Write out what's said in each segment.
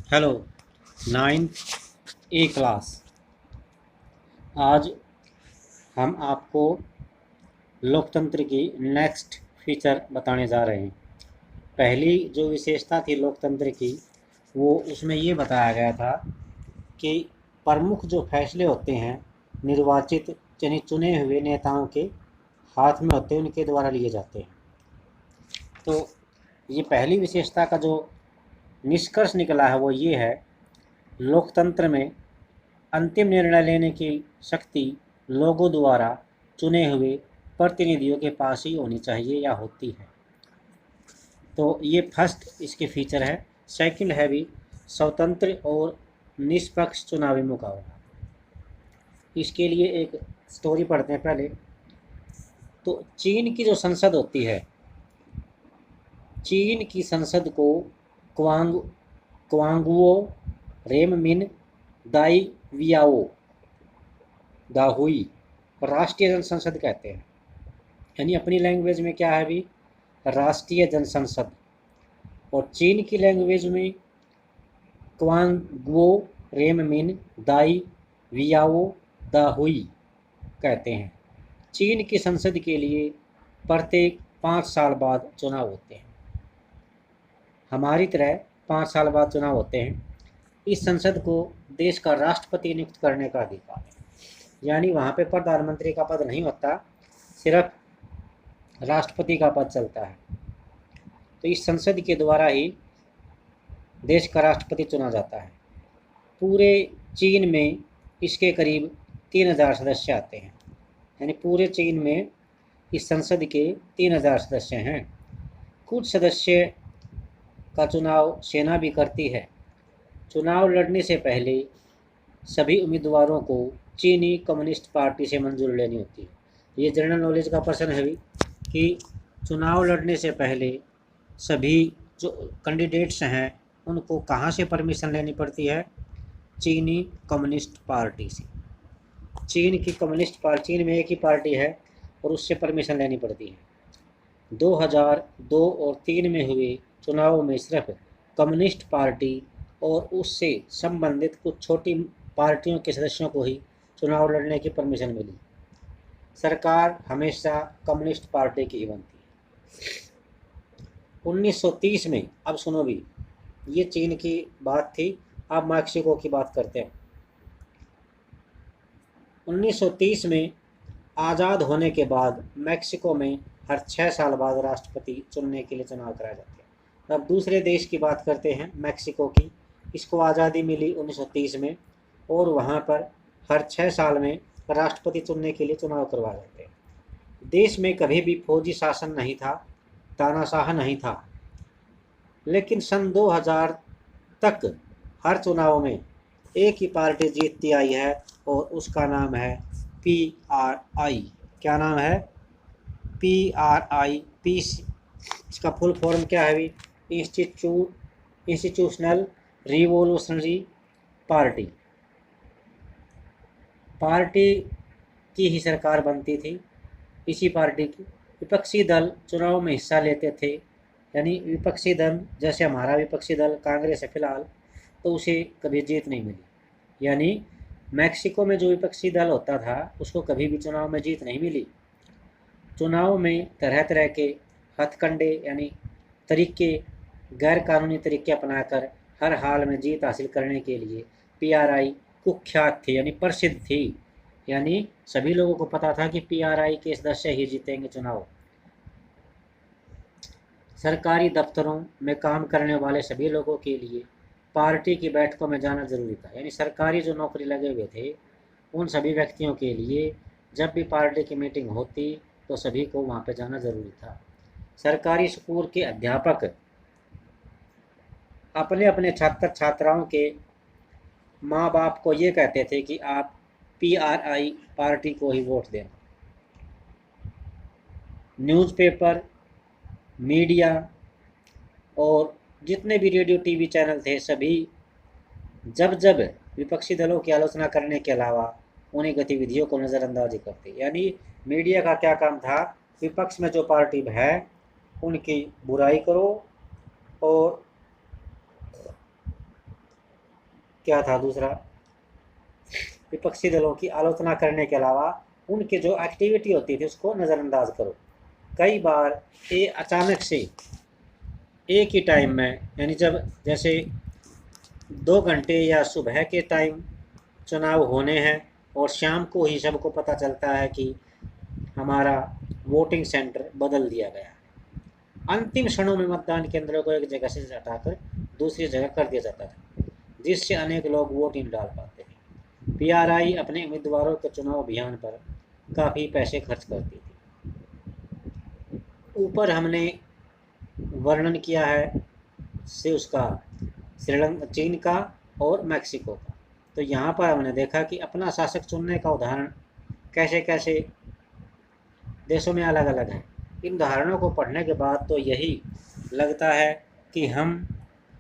Hello. Ninth A class. आज हम आपको लोकतंत्र की नेक्स्ट फीचर बताने जा रहे हैं। पहली जो विशेषता थी लोकतंत्र की, वो उसमें ये बताया गया था कि प्रमुख जो फैसले होते हैं निर्वाचित यानी चुने हुए नेताओं के हाथ में होते हैं, उनके द्वारा लिए जाते हैं। तो ये पहली विशेषता का जो निष्कर्ष निकला है वो ये है, लोकतंत्र में अंतिम निर्णय लेने की शक्ति लोगों द्वारा चुने हुए प्रतिनिधियों के पास ही होनी चाहिए या होती है। तो ये फर्स्ट इसके फीचर है। सेकंड है भी स्वतंत्र और निष्पक्ष चुनावी मुकाबला। इसके लिए एक स्टोरी पढ़ते हैं पहले। तो चीन की जो संसद होती है, चीन की संसद को क्वांग क्वांगुओ रेममिन दाई वियाओ दाहुई राष्ट्रीय जन संसद कहते हैं। यानी अपनी लैंग्वेज में क्या है अभी, राष्ट्रीय जन संसद। और चीन की लैंग्वेज में क्वांगुओ रेममिन दाई वियाओ दाहुई कहते हैं। चीन की संसद के लिए प्रत्येक 5 साल बाद चुनाव होते हैं। हमारी तरह 5 साल बाद चुनाव होते हैं। इस संसद को देश का राष्ट्रपति नियुक्त करने का अधिकार है। यानी वहाँ पे प्रधानमंत्री का पद नहीं होता, सिर्फ राष्ट्रपति का पद चलता है। तो इस संसद के द्वारा ही देश का राष्ट्रपति चुना जाता है। पूरे चीन में इसके करीब 3000 सदस्य आते हैं। यानी पूरे चीन में इस संसद के 3000 सदस्य हैं। कुछ सदस्य का चुनाव सेना भी करती है। चुनाव लड़ने से पहले सभी उम्मीदवारों को चीनी कम्युनिस्ट पार्टी से मंजूरी लेनी होती है। ये जनरल नॉलेज का प्रश्न है भी कि चुनाव लड़ने से पहले सभी जो कैंडिडेट्स हैं उनको कहाँ से परमिशन लेनी पड़ती है, चीनी कम्युनिस्ट पार्टी से। चीन की कम्युनिस्ट पार्टी, चीन में एक ही पार्टी है और उससे परमिशन लेनी पड़ती है। 2002 और 3 में हुए चुनावों में सिर्फ कम्युनिस्ट पार्टी और उससे संबंधित कुछ छोटी पार्टियों के सदस्यों को ही चुनाव लड़ने की परमिशन मिली। सरकार हमेशा कम्युनिस्ट पार्टी की ही बनती है। 1930 में, अब सुनो भी, ये चीन की बात थी। अब मैक्सिको की बात करते हैं। 1930 में आज़ाद होने के बाद मैक्सिको में हर 6 साल बाद राष्ट्रपति चुनने के लिए चुनाव कराए जाते हैं। अब दूसरे देश की बात करते हैं, मैक्सिको की। इसको आज़ादी मिली 1930 में और वहाँ पर हर 6 साल में राष्ट्रपति चुनने के लिए चुनाव करवाए जाते हैं। देश में कभी भी फौजी शासन नहीं था, तानाशाह नहीं था। लेकिन सन 2000 तक हर चुनाव में एक ही पार्टी जीतती आई है और उसका नाम है PRI। क्या नाम है? PRI। पी, इसका फुल फॉर्म क्या है भी? Institutional revolutionary party. पार्टी की ही सरकार बनती थी, इसी पार्टी की। विपक्षी दल चुनाव में हिस्सा लेते थे। यानी विपक्षी दल, जैसे हमारा विपक्षी दल कांग्रेस है फिलहाल, तो उसे कभी जीत नहीं मिली। यानी मैक्सिको में जो विपक्षी दल होता था उसको कभी भी चुनाव में जीत नहीं मिली। चुनाव में तरह तरह के हथकंडे यानी तरीके, गैर कानूनी तरीके अपनाकर हर हाल में जीत हासिल करने के लिए PRI कुख्यात थी, यानी प्रसिद्ध थी। यानी सभी लोगों को पता था कि PRI के सदस्य ही जीतेंगे चुनाव। सरकारी दफ्तरों में काम करने वाले सभी लोगों के लिए पार्टी की बैठकों में जाना जरूरी था। यानी सरकारी जो नौकरी लगे हुए थे उन सभी व्यक्तियों के लिए जब भी पार्टी की मीटिंग होती तो सभी को वहाँ पे जाना जरूरी था। सरकारी स्कूल के अध्यापक अपने अपने छात्र छात्राओं के माँ बाप को ये कहते थे कि आप PRI पार्टी को ही वोट देना। न्यूज़पेपर, मीडिया और जितने भी रेडियो टीवी चैनल थे सभी जब जब विपक्षी दलों की आलोचना करने के अलावा उन्हीं गतिविधियों को नज़रअंदाज करते। यानी मीडिया का क्या काम था, विपक्ष में जो पार्टी है उनकी बुराई करो और क्या था दूसरा, विपक्षी दलों की आलोचना करने के अलावा उनकी जो एक्टिविटी होती थी उसको नज़रअंदाज करो। कई बार ये अचानक से एक ही टाइम में, यानी जब जैसे 2 घंटे या सुबह के टाइम चुनाव होने हैं और शाम को ही सबको पता चलता है कि हमारा वोटिंग सेंटर बदल दिया गया है। अंतिम क्षणों में मतदान केंद्रों को एक जगह से हटाकर दूसरी जगह कर दिया जाता था, जिससे अनेक लोग वोट नहीं डाल पाते थे। पीआरआई अपने उम्मीदवारों के चुनाव अभियान पर काफ़ी पैसे खर्च करती थी। ऊपर हमने वर्णन किया है से उसका श्रीलंका, चीन का और मैक्सिको का। तो यहाँ पर हमने देखा कि अपना शासक चुनने का उदाहरण कैसे कैसे देशों में अलग अलग है। इन उदाहरणों को पढ़ने के बाद तो यही लगता है कि हम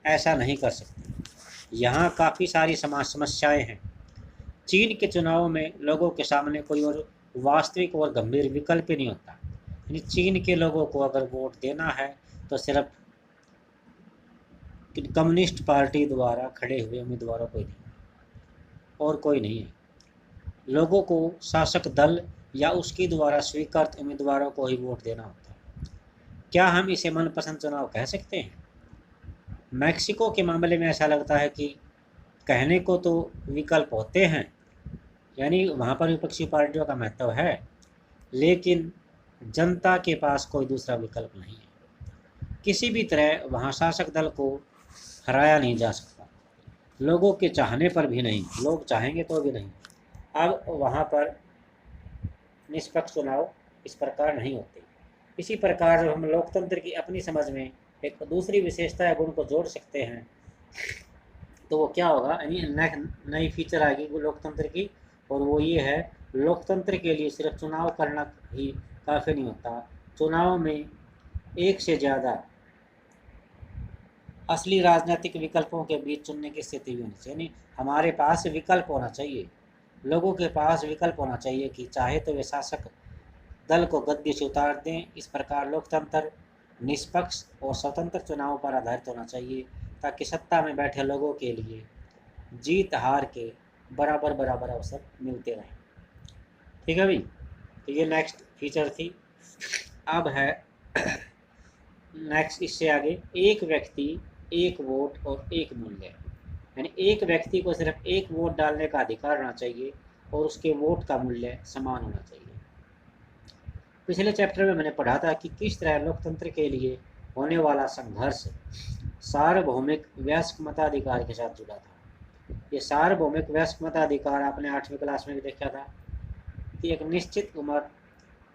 ऐसा नहीं कर सकते। यहाँ काफ़ी सारी समाज समस्याएं हैं। चीन के चुनाव में लोगों के सामने कोई और वास्तविक और गंभीर विकल्प ही नहीं होता। यानी चीन के लोगों को अगर वोट देना है तो सिर्फ कम्युनिस्ट पार्टी द्वारा खड़े हुए उम्मीदवारों को ही देना और कोई नहीं है। लोगों को शासक दल या उसके द्वारा स्वीकृत उम्मीदवारों को ही वोट देना होता है। क्या हम इसे मनपसंद चुनाव कह सकते हैं? मैक्सिको के मामले में ऐसा लगता है कि कहने को तो विकल्प होते हैं, यानी वहाँ पर विपक्षी पार्टियों का महत्व है, लेकिन जनता के पास कोई दूसरा विकल्प नहीं है। किसी भी तरह वहाँ शासक दल को हराया नहीं जा सकता, लोगों के चाहने पर भी नहीं, लोग चाहेंगे तो भी नहीं। अब वहाँ पर निष्पक्ष चुनाव इस प्रकार नहीं होते। इसी प्रकार जब हम लोकतंत्र की अपनी समझ में एक दूसरी विशेषता या गुण को जोड़ सकते हैं तो वो क्या होगा, यानी नई फीचर आएगी वो लोकतंत्र की, और वो ये है, लोकतंत्र के लिए सिर्फ चुनाव करना ही काफ़ी नहीं होता। चुनाव में एक से ज़्यादा असली राजनीतिक विकल्पों के बीच चुनने की स्थिति भी होनी चाहिए। यानी हमारे पास विकल्प होना चाहिए, लोगों के पास विकल्प होना चाहिए कि चाहे तो वे शासक दल को गद्दी से उतार दें। इस प्रकार लोकतंत्र निष्पक्ष और स्वतंत्र चुनाव पर आधारित होना चाहिए ताकि सत्ता में बैठे लोगों के लिए जीत हार के बराबर बराबर अवसर मिलते रहें। ठीक है भाई, तो ये नेक्स्ट फीचर थी। अब है नेक्स्ट, इससे आगे, एक व्यक्ति एक वोट और एक मूल्य। यानी एक व्यक्ति को सिर्फ एक वोट डालने का अधिकार होना चाहिए और उसके वोट का मूल्य समान होना चाहिए। पिछले चैप्टर में मैंने पढ़ा था कि किस तरह लोकतंत्र के लिए होने वाला संघर्ष सार्वभौमिक वयस्क मताधिकार के साथ जुड़ा था। ये सार्वभौमिक वयस्क मताधिकार आपने 8वीं क्लास में भी देखा था कि एक निश्चित उम्र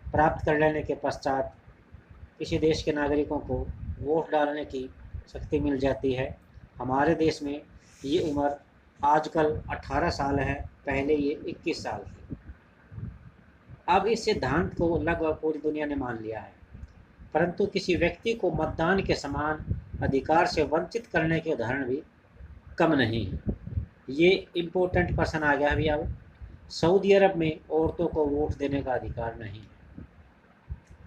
प्राप्त कर लेने के पश्चात किसी देश के नागरिकों को वोट डालने की शक्ति मिल जाती है। हमारे देश में ये उम्र आजकल 18 साल है, पहले ये 21 साल थी। अब इस सिद्धांत को लगभग पूरी दुनिया ने मान लिया है, परंतु किसी व्यक्ति को मतदान के समान अधिकार से वंचित करने के उदाहरण भी कम नहीं है। ये इम्पोर्टेंट पर्सन आ गया अभी। अब सऊदी अरब में औरतों को वोट देने का अधिकार नहीं है।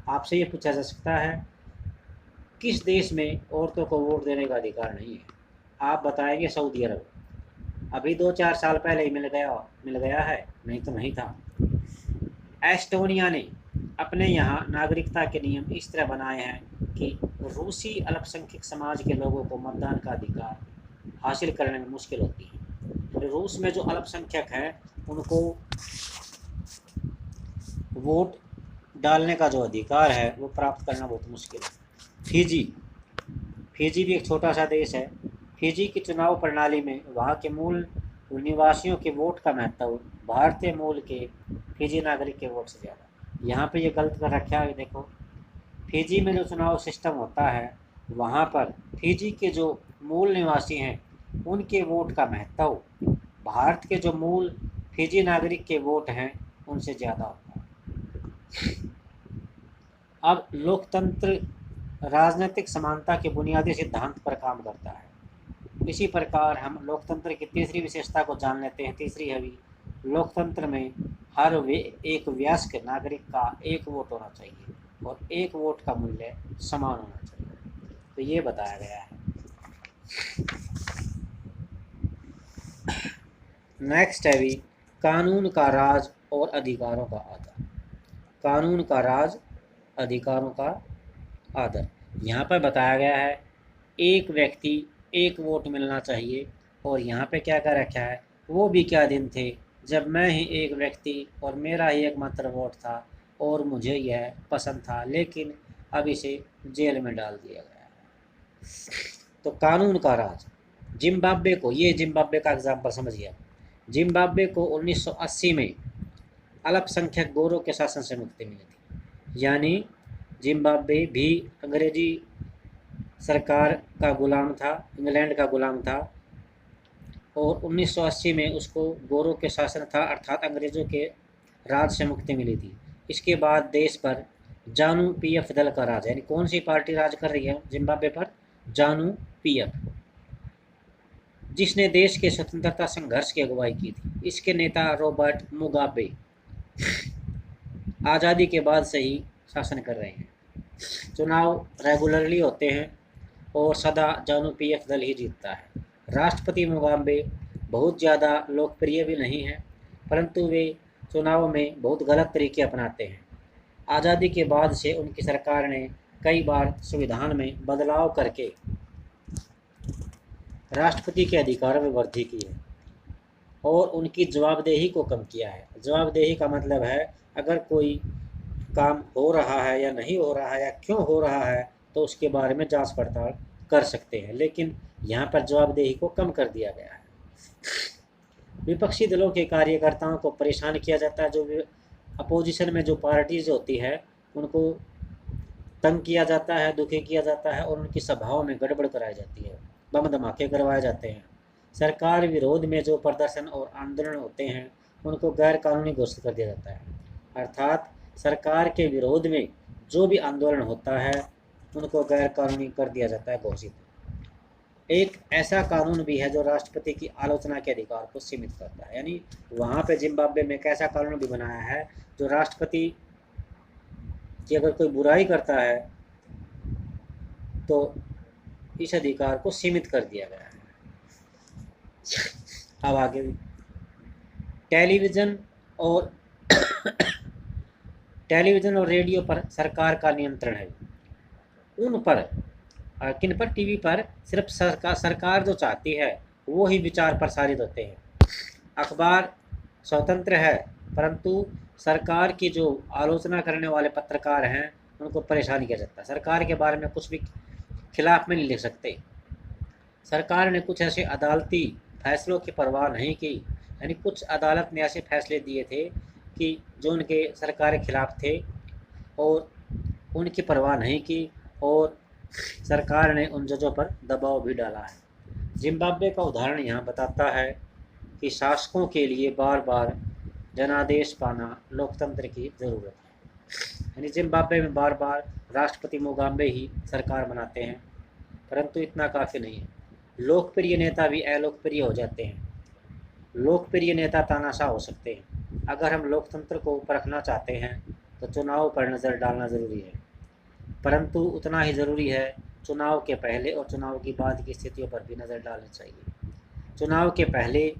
आपसे ये पूछा जा सकता है किस देश में औरतों को वोट देने का अधिकार नहीं है? आप बताएंगे सऊदी अरब। अभी 2-4 साल पहले ही मिल गया है, नहीं तो नहीं था। एस्टोनिया ने अपने यहाँ नागरिकता के नियम इस तरह बनाए हैं कि रूसी अल्पसंख्यक समाज के लोगों को मतदान का अधिकार हासिल करने में मुश्किल होती है। तो रूस में जो अल्पसंख्यक हैं उनको वोट डालने का जो अधिकार है वो प्राप्त करना बहुत मुश्किल है। फिजी भी एक छोटा सा देश है। फिजी की चुनाव प्रणाली में वहाँ के मूल निवासियों के वोट का महत्व भारतीय मूल के फिजी नागरिक के वोट से ज़्यादा। यहाँ पे ये गलत कर रखा है। देखो, फिजी में जो चुनाव सिस्टम होता है वहाँ पर फिजी के जो मूल निवासी हैं उनके वोट का महत्व भारत के जो मूल फिजी नागरिक के वोट हैं उनसे ज़्यादा होता है। अब लोकतंत्र राजनीतिक समानता के बुनियादी सिद्धांत पर काम करता है। इसी प्रकार हम लोकतंत्र की तीसरी विशेषता को जान लेते हैं। तीसरी है भी, लोकतंत्र में हर एक वयस्क नागरिक का एक वोट होना चाहिए और एक वोट का मूल्य समान होना चाहिए। तो ये बताया गया है। नेक्स्ट है भी कानून का राज और अधिकारों का आदर। कानून का राज, अधिकारों का आदर। यहाँ पर बताया गया है एक व्यक्ति एक वोट मिलना चाहिए, और यहाँ पे क्या कर रखा है, वो भी क्या दिन थे जब मैं ही एक व्यक्ति और मेरा ही एकमात्र वोट था और मुझे यह पसंद था, लेकिन अब इसे जेल में डाल दिया गया है। तो कानून का राज। जिम्बाब्वे को, ये जिम्बाब्वे का एग्जाम्पल समझिए। जिम्बाब्वे को 1980 में अल्पसंख्यक गोरों के शासन से मुक्ति मिली थी, यानी जिम्बाब्वे भी अंग्रेजी सरकार का गुलाम था, इंग्लैंड का गुलाम था, और 1980 में उसको गोरों के शासन था, अर्थात अंग्रेज़ों के राज से मुक्ति मिली थी। इसके बाद देश पर जानू पीएफ दल का राज, यानी कौन सी पार्टी राज कर रही है जिम्बाब्वे पर? जानू पीएफ, जिसने देश के स्वतंत्रता संघर्ष की अगुवाई की थी। इसके नेता रॉबर्ट मुगाबे आज़ादी के बाद से ही शासन कर रहे हैं। चुनाव रेगुलरली होते हैं और सदा जानू पीएफ दल ही जीतता है। राष्ट्रपति मुगाबे बहुत ज़्यादा लोकप्रिय भी नहीं है, परंतु वे चुनाव में बहुत गलत तरीके अपनाते हैं। आज़ादी के बाद से उनकी सरकार ने कई बार संविधान में बदलाव करके राष्ट्रपति के अधिकारों में वृद्धि की है और उनकी जवाबदेही को कम किया है। जवाबदेही का मतलब है अगर कोई काम हो रहा है या नहीं हो रहा है या क्यों हो रहा है तो उसके बारे में जांच पड़ताल कर सकते हैं, लेकिन यहाँ पर जवाबदेही को कम कर दिया गया है। विपक्षी दलों के कार्यकर्ताओं को परेशान किया जाता है। जो अपोजिशन में जो पार्टीज होती है उनको तंग किया जाता है, दुखी किया जाता है और उनकी सभाओं में गड़बड़ कराई जाती है, बम धमाके करवाए जाते हैं। सरकार विरोध में जो प्रदर्शन और आंदोलन होते हैं उनको गैर कानूनी घोषित कर दिया जाता है, अर्थात सरकार के विरोध में जो भी आंदोलन होता है उनको गैर कानूनी कर दिया जाता है, घोषित। एक ऐसा कानून भी है जो राष्ट्रपति की आलोचना के अधिकार को सीमित करता है, यानी वहाँ पे जिम्बाब्वे में एक ऐसा कानून भी बनाया है जो राष्ट्रपति की अगर कोई बुराई करता है तो इस अधिकार को सीमित कर दिया गया है। अब आगे भी टेलीविज़न और रेडियो पर सरकार का नियंत्रण है। उन पर किन पर? टीवी पर सिर्फ सरकार जो चाहती है वो ही विचार प्रसारित होते हैं। अखबार स्वतंत्र है, परंतु सरकार की जो आलोचना करने वाले पत्रकार हैं उनको परेशान किया जाता है। सरकार के बारे में कुछ भी खिलाफ में नहीं लिख सकते। सरकार ने कुछ ऐसे अदालती फैसलों की परवाह नहीं की, यानी कुछ अदालत ने ऐसे फैसले दिए थे कि जो उनके सरकार के खिलाफ थे और उनकी परवाह नहीं की, और सरकार ने उन जजों पर दबाव भी डाला है। जिम्बाब्वे का उदाहरण यहाँ बताता है कि शासकों के लिए बार बार जनादेश पाना लोकतंत्र की ज़रूरत है। यानी जिम्बाब्वे में बार बार राष्ट्रपति मुगाबे ही सरकार बनाते हैं, परंतु इतना काफ़ी नहीं है। लोकप्रिय नेता भी अलोकप्रिय हो जाते हैं। लोकप्रिय नेता तानाशाह हो सकते हैं। अगर हम लोकतंत्र को परखना चाहते हैं तो चुनाव पर नज़र डालना ज़रूरी है, परंतु उतना ही ज़रूरी है चुनाव के पहले और चुनाव के बाद की स्थितियों पर भी नज़र डालनी चाहिए। चुनाव के पहले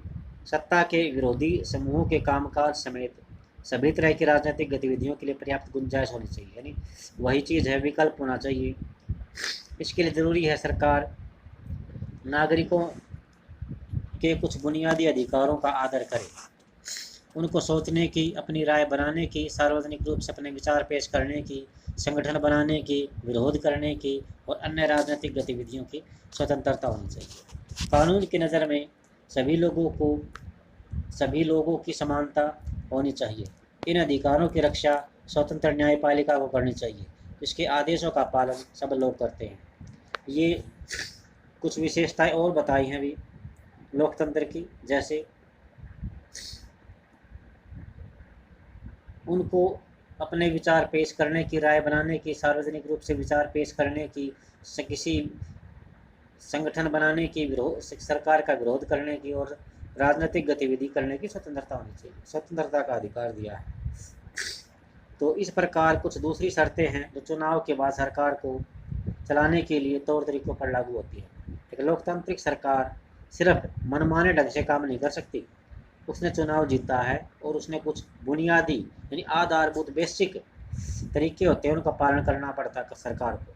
सत्ता के विरोधी समूहों के कामकाज समेत सभी तरह की राजनीतिक गतिविधियों के लिए पर्याप्त गुंजाइश होनी चाहिए, यानी वही चीज़ है, विकल्प होना चाहिए। इसके लिए ज़रूरी है सरकार नागरिकों के कुछ बुनियादी अधिकारों का आदर करे, उनको सोचने की, अपनी राय बनाने की, सार्वजनिक रूप से अपने विचार पेश करने की, संगठन बनाने की, विरोध करने की और अन्य राजनीतिक गतिविधियों की स्वतंत्रता होनी चाहिए। कानून की नज़र में सभी लोगों की समानता होनी चाहिए। इन अधिकारों की रक्षा स्वतंत्र न्यायपालिका को करनी चाहिए, इसके आदेशों का पालन सब लोग करते हैं। ये कुछ विशेषताएं और बताई हैं भी लोकतंत्र की, जैसे उनको अपने विचार पेश करने की, राय बनाने की, सार्वजनिक रूप से विचार पेश करने की, किसी संगठन बनाने की, सरकार का विरोध करने की और राजनीतिक गतिविधि करने की स्वतंत्रता होनी चाहिए। स्वतंत्रता का अधिकार दिया है। तो इस प्रकार कुछ दूसरी शर्तें हैं जो चुनाव के बाद सरकार को चलाने के लिए तौर तरीकों पर लागू होती है। एक लोकतांत्रिक सरकार सिर्फ मनमाने ढंग से काम नहीं कर सकती, उसने चुनाव जीता है और उसने कुछ बुनियादी यानी आधारभूत बेसिक तरीके होते हैं उनका पालन करना पड़ता है सरकार को।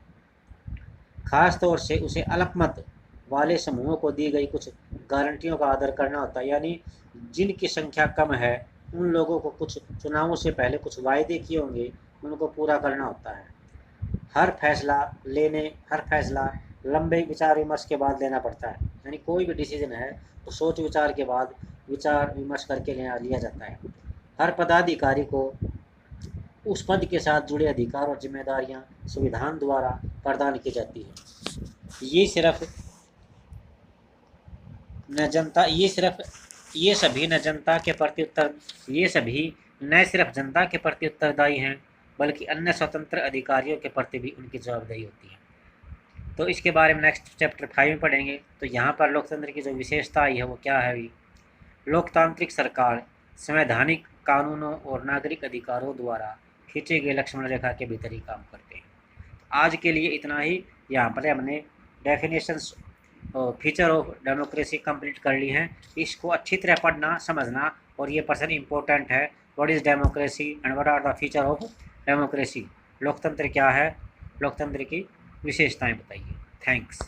खास तौर से उसे अल्पमत वाले समूहों को दी गई कुछ गारंटियों का आदर करना होता है, यानी जिनकी संख्या कम है उन लोगों को कुछ चुनावों से पहले कुछ वायदे किए होंगे उनको पूरा करना होता है। हर फैसला लंबे विचार विमर्श के बाद लेना पड़ता है, यानी कोई भी डिसीजन है तो सोच विचार के बाद विचार विमर्श करके लिया जाता है। हर पदाधिकारी को उस पद के साथ जुड़े अधिकार और जिम्मेदारियां संविधान द्वारा प्रदान की जाती है। ये सभी न सिर्फ जनता के प्रति उत्तरदायी हैं बल्कि अन्य स्वतंत्र अधिकारियों के प्रति भी उनकी जवाबदेही होती है। तो इसके बारे में नेक्स्ट चैप्टर 5 में पढ़ेंगे। तो यहाँ पर लोकतंत्र की जो विशेषता आई है वो क्या है? लोकतांत्रिक सरकार संवैधानिक कानूनों और नागरिक अधिकारों द्वारा खींचे गए लक्ष्मण रेखा के भीतर ही काम करते हैं। आज के लिए इतना ही। यहाँ पर हमने डेफिनेशंस और फीचर ऑफ डेमोक्रेसी कंप्लीट कर ली हैं। इसको अच्छी तरह पढ़ना समझना, और ये पर्सन इंपॉर्टेंट है। What is democracy and what are the feature of democracy? लोकतंत्र क्या है, लोकतंत्र की विशेषताएं बताइए। थैंक्स।